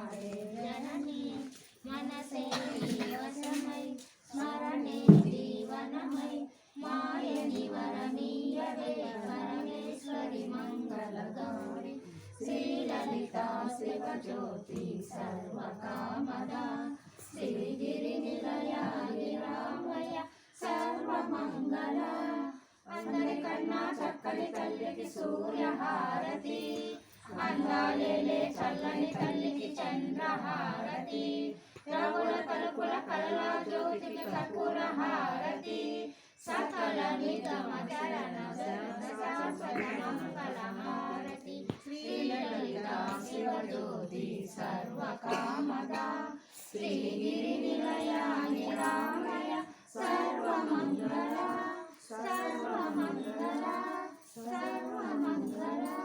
पारे जननी मनसे वसमय स्मरणे जीवनमय मायनि वरनीयवे परमेश्वरि मंगलगौरि श्रीललिता शिवज्योति सर्वकामदा श्रीगिरिनिलया गिरामय सर्वमंगल అందరికన్నా చక్కని తల్లికి సూర్యహారతి అందాలేలే చల్లని తల్లికి చంద్రహారతి రఘుల తలుపుల కళల జ్యోతికి కర్పూర హారతి సకల నిగమ చరణ శాశ్వత మంగళ హారతి శ్రీలలిత శివజ్యోతి సర్వకామదా శ్రీగిరి నిలయ నిరామయ సర్వమంగళ सर्वमंगला सर्वमंगला